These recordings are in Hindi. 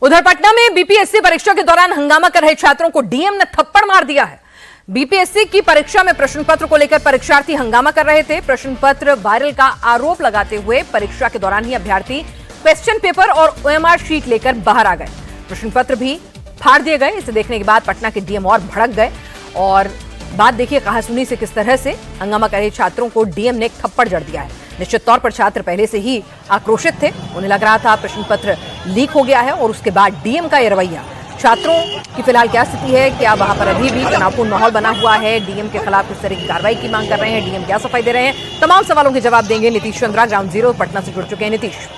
उधर पटना में बीपीएससी परीक्षा के दौरान हंगामा कर रहे छात्रों को डीएम ने थप्पड़ मार दिया है। बीपीएससी की परीक्षा में प्रश्न पत्र को लेकर परीक्षार्थी हंगामा कर रहे थे। प्रश्न पत्र वायरल का आरोप लगाते हुए परीक्षा के दौरान ही अभ्यर्थी क्वेश्चन पेपर और ओएमआर शीट लेकर बाहर आ गए। प्रश्न पत्र भी फाड़ दिए गए। इसे देखने के बाद पटना के डीएम और भड़क गए और बात देखिए कहासुनी से किस तरह से हंगामा कर रहे छात्रों को डीएम ने एक थप्पड़ जड़ दिया है। निश्चित तौर पर छात्र पहले से ही आक्रोशित थे। उन्हें लग रहा था प्रश्न पत्र लीक हो गया है और उसके बाद डीएम का यह रवैया। छात्रों की फिलहाल क्या स्थिति है, क्या वहां पर अभी भी तनावपूर्ण माहौल बना हुआ है, डीएम के खिलाफ किस तरह की कार्रवाई की मांग कर रहे हैं, डीएम क्या सफाई दे रहे हैं, तमाम सवालों के जवाब देंगे नीतीश चंद्रा। ग्राउंड जीरो पटना से जुड़ चुके हैं नीतीश।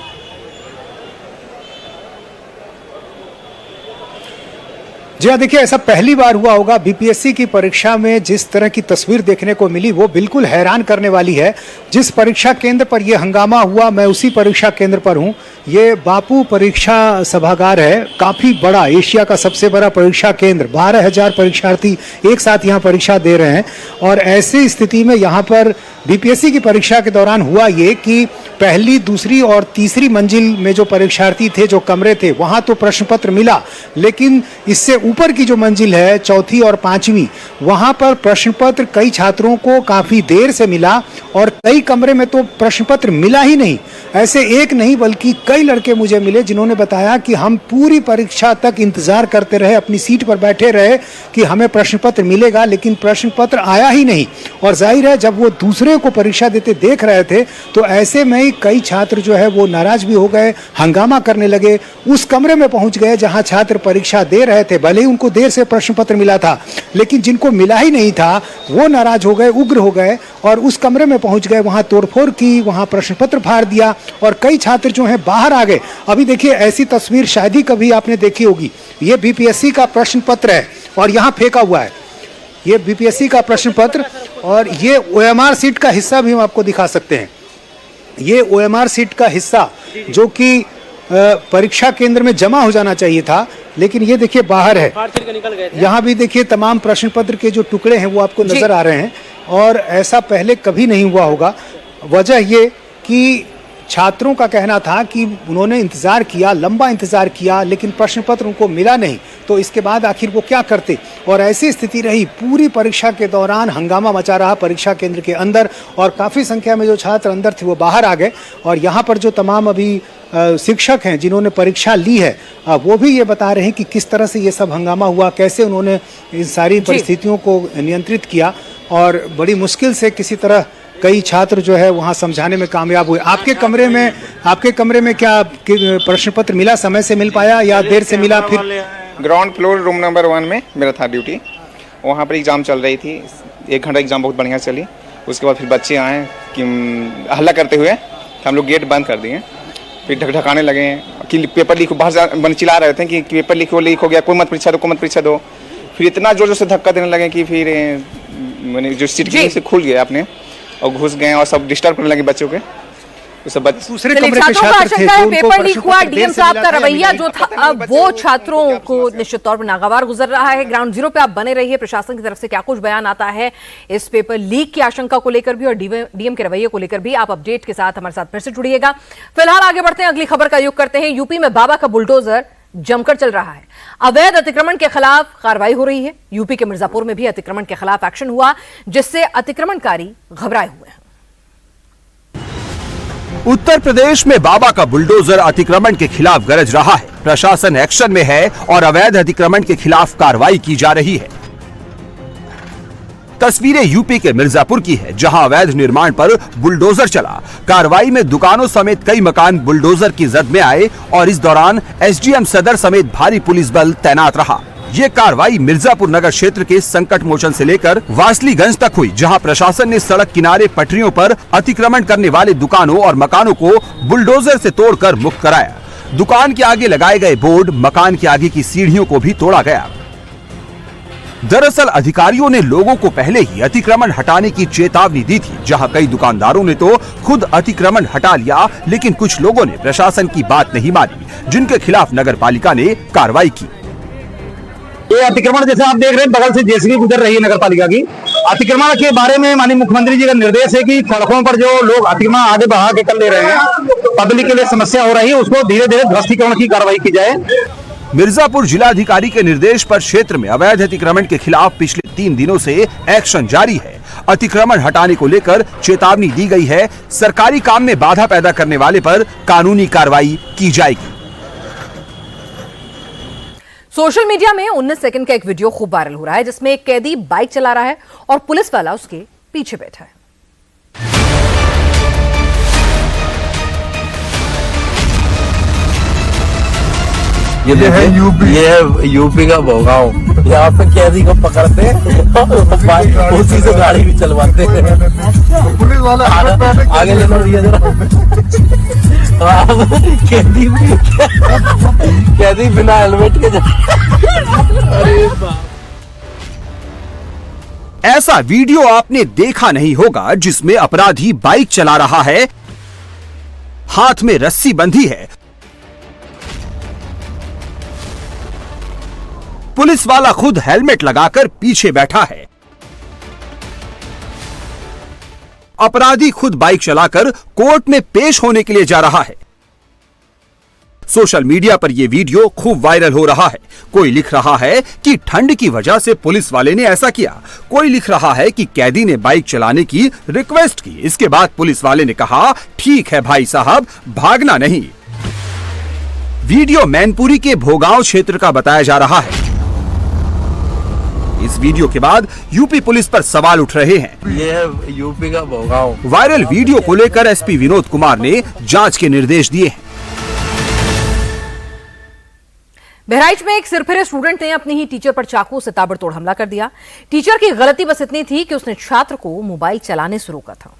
जी हाँ, देखिए ऐसा पहली बार हुआ होगा बीपीएससी की परीक्षा में। जिस तरह की तस्वीर देखने को मिली वो बिल्कुल हैरान करने वाली है। जिस परीक्षा केंद्र पर यह हंगामा हुआ, मैं उसी परीक्षा केंद्र पर हूँ। ये बापू परीक्षा सभागार है, काफ़ी बड़ा, एशिया का सबसे बड़ा परीक्षा केंद्र। 12,000 परीक्षार्थी एक साथ यहाँ परीक्षा दे रहे हैं। और ऐसी स्थिति में यहाँ पर बीपीएससी की परीक्षा के दौरान हुआ ये कि पहली, दूसरी और तीसरी मंजिल में जो परीक्षार्थी थे, जो कमरे थे, वहाँ तो प्रश्न पत्र मिला, लेकिन इससे ऊपर की जो मंजिल है, चौथी और पांचवी, वहां पर प्रश्न पत्र कई छात्रों को काफी देर से मिला और कई कमरे में तो प्रश्न पत्र मिला ही नहीं। ऐसे एक नहीं बल्कि कई लड़के मुझे मिले जिन्होंने बताया कि हम पूरी परीक्षा तक इंतजार करते रहे, अपनी सीट पर बैठे रहे कि हमें प्रश्न पत्र मिलेगा, लेकिन प्रश्न पत्र आया ही नहीं। और जाहिर है जब वो दूसरे को परीक्षा देते देख रहे थे तो ऐसे में ही कई छात्र जो है वो नाराज भी हो गए, हंगामा करने लगे। उस कमरे में पहुंच गए जहां छात्र परीक्षा दे रहे थे। भले ही उनको देर से प्रश्न पत्र मिला था, लेकिन जिनको मिला ही नहीं था वो नाराज हो गए, उग्र हो गए और उस कमरे में पहुंच गए, वहां तोड़फोड़ की, वहां प्रश्न पत्र फाड़ दिया और कई छात्र जो हैं बाहर आ गए। अभी देखिए ऐसी तस्वीर शायद ही कभी आपने देखी होगी। ये बीपीएससी का प्रश्न पत्र है और यहाँ फेंका हुआ है। ये बीपीएससी का प्रश्न पत्र और ये ओएमआर सीट का हिस्सा भी हम आपको दिखा सकते हैं। ये ओएमआर सीट का हिस्सा जो कि परीक्षा केंद्र में जमा हो जाना चाहिए था, लेकिन ये देखिए बाहर है। यहाँ भी देखिए तमाम प्रश्न पत्र के जो टुकड़े हैं वो आपको नजर आ रहे हैं और ऐसा पहले कभी नहीं हुआ होगा। वजह ये कि छात्रों का कहना था कि उन्होंने इंतजार किया, लंबा इंतजार किया, लेकिन प्रश्न पत्र उनको मिला नहीं, तो इसके बाद आखिर वो क्या करते। और ऐसी स्थिति रही, पूरी परीक्षा के दौरान हंगामा मचा रहा परीक्षा केंद्र के अंदर और काफ़ी संख्या में जो छात्र अंदर थे वो बाहर आ गए। और यहाँ पर जो तमाम अभी शिक्षक हैं जिन्होंने परीक्षा ली है वो भी ये बता रहे हैं कि किस तरह से ये सब हंगामा हुआ, कैसे उन्होंने इन सारी परिस्थितियों को नियंत्रित किया और बड़ी मुश्किल से किसी तरह कई छात्र जो है वहाँ समझाने में कामयाब हुए। आपके कमरे में क्या प्रश्न पत्र मिला, समय से मिल पाया या देर से मिला? फिर ग्राउंड फ्लोर रूम नंबर 1 में मेरा था ड्यूटी। वहाँ पर एग्ज़ाम चल रही थी, 1 घंटा एग्ज़ाम बहुत बढ़िया चली। उसके बाद फिर बच्चे आए कि हल्ला करते हुए, हम लोग गेट बंद कर दिए। फिर ढकढकाने लगे कि पेपर लीक, बाहर चिल्ला रहे थे कि पेपर लीक हो गया, कोई मत परीक्षा दो, कोई मत परीक्षा दो। फिर इतना जोर जोर से धक्का देने लगे कि फिर मैंने जो सीट से खुल गया अपने और घुस गए और सब डिस्टर्ब करने लगे बच्चों के। दूसरे कमरे के छात्र थे, पेपर लीक हुआ, डीएम साहब का रवैया जो था वो छात्रों को निश्चित तौर पर नागवार गुजर रहा है। ग्राउंड जीरो पे आप बने रहिए, प्रशासन की तरफ से क्या कुछ बयान आता है इस पेपर लीक की आशंका को लेकर भी और डीएम के रवैये को लेकर भी आप अपडेट के साथ हमारे साथ फिर से जुड़िएगा। फिलहाल आगे बढ़ते हैं, अगली खबर का युग करते हैं। यूपी में बाबा का बुलडोजर जमकर चल रहा है। अवैध अतिक्रमण के खिलाफ कार्रवाई हो रही है। यूपी के मिर्जापुर में भी अतिक्रमण के खिलाफ एक्शन हुआ, जिससे अतिक्रमणकारी घबराए हुए हैं। उत्तर प्रदेश में बाबा का बुलडोजर अतिक्रमण के खिलाफ गरज रहा है। प्रशासन एक्शन में है और अवैध अतिक्रमण के खिलाफ कार्रवाई की जा रही है। तस्वीरें यूपी के मिर्जापुर की है, जहां अवैध निर्माण पर बुलडोजर चला। कार्रवाई में दुकानों समेत कई मकान बुलडोजर की जद में आए और इस दौरान एसडीएम सदर समेत भारी पुलिस बल तैनात रहा। ये कार्रवाई मिर्जापुर नगर क्षेत्र के संकट मोचन से लेकर वासलीगंज तक हुई, जहां प्रशासन ने सड़क किनारे पटरियों पर अतिक्रमण करने वाले दुकानों और मकानों को बुलडोजर से तोड़कर मुक्त कराया। दुकान के आगे लगाए गए बोर्ड, मकान के आगे की सीढ़ियों को भी तोड़ा गया। दरअसल अधिकारियों ने लोगों को पहले ही अतिक्रमण हटाने की चेतावनी दी थी, जहां कई दुकानदारों ने तो खुद अतिक्रमण हटा लिया, लेकिन कुछ लोगों ने प्रशासन की बात नहीं मानी, जिनके खिलाफ नगर पालिका ने कार्रवाई की। ये अतिक्रमण जैसे आप देख रहे हैं, बगल से जेसीबी गुजर रही है नगर पालिका की। अतिक्रमण के बारे में माननीय मुख्यमंत्री जी का निर्देश है कि सड़कों पर जो लोग अतिक्रमण आगे बढ़ा के कर ले रहे हैं, पब्लिक के लिए समस्या हो रही है, उसको धीरे धीरे ध्वस्तीकरण की कार्रवाई की जाए। मिर्जापुर जिलाधिकारी के निर्देश पर क्षेत्र में अवैध अतिक्रमण के खिलाफ पिछले 3 दिनों से एक्शन जारी है। अतिक्रमण हटाने को लेकर चेतावनी दी गई है। सरकारी काम में बाधा पैदा करने वाले पर कानूनी कार्रवाई की जाएगी। सोशल मीडिया में 19 सेकंड का एक वीडियो खूब वायरल हो रहा है, जिसमें एक कैदी बाइक चला रहा है और पुलिस वाला उसके पीछे बैठा है। ये है यूपी का भोगांव। यहाँ पे कैदी को पकड़ते हैं, उसी से गाड़ी भी चलवाते हैं। पुलिस वाले आगे ले लो ये कैदी बिना हेलमेट के ऐसा वीडियो आपने देखा नहीं होगा जिसमें अपराधी बाइक चला रहा है, हाथ में रस्सी बंधी है, पुलिस वाला खुद हेलमेट लगाकर पीछे बैठा है। अपराधी खुद बाइक चलाकर कोर्ट में पेश होने के लिए जा रहा है। सोशल मीडिया पर यह वीडियो खूब वायरल हो रहा है। कोई लिख रहा है कि ठंड की वजह से पुलिस वाले ने ऐसा किया, कोई लिख रहा है कि कैदी ने बाइक चलाने की रिक्वेस्ट की। इसके बाद पुलिस वाले ने कहा, ठीक है भाई साहब, भागना नहीं। वीडियो मैनपुरी के भोगांव क्षेत्र का बताया जा रहा है। इस वीडियो के बाद यूपी पुलिस पर सवाल उठ रहे हैं। ये है यूपी का भोगांव। वायरल वीडियो को लेकर एसपी विनोद कुमार ने जांच के निर्देश दिए हैं। बहराइच में एक सिरफिरे स्टूडेंट ने अपनी ही टीचर पर चाकू से ताबड़तोड़ हमला कर दिया। टीचर की गलती बस इतनी थी कि उसने छात्र को मोबाइल चलाने से रोका था।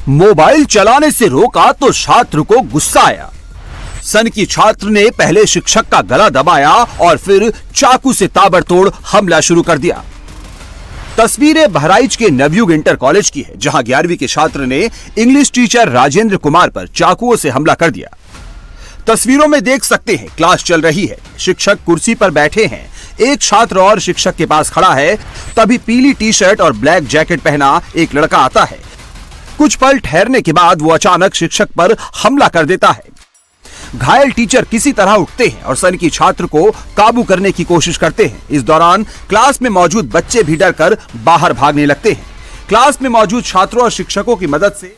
मोबाइल चलाने से रोका तो छात्र को गुस्सा आया। सनकी छात्र ने पहले शिक्षक का गला दबाया और फिर चाकू से ताबड़तोड़ हमला शुरू कर दिया। तस्वीरें बहराइच के नवयुग इंटर कॉलेज की है, जहां 11वीं के छात्र ने इंग्लिश टीचर राजेंद्र कुमार पर चाकुओं से हमला कर दिया। तस्वीरों में देख सकते हैं, क्लास चल रही है, शिक्षक कुर्सी पर बैठे हैं, एक छात्र और शिक्षक के पास खड़ा है। तभी पीली टी शर्ट और ब्लैक जैकेट पहना एक लड़का आता है। कुछ पल ठहरने के बाद वो अचानक शिक्षक पर हमला कर देता है। घायल टीचर किसी तरह उठते हैं और सनकी छात्र को काबू करने की कोशिश करते हैं। इस दौरान क्लास में मौजूद बच्चे भी डरकर बाहर भागने लगते हैं। क्लास में मौजूद छात्रों और शिक्षकों की मदद से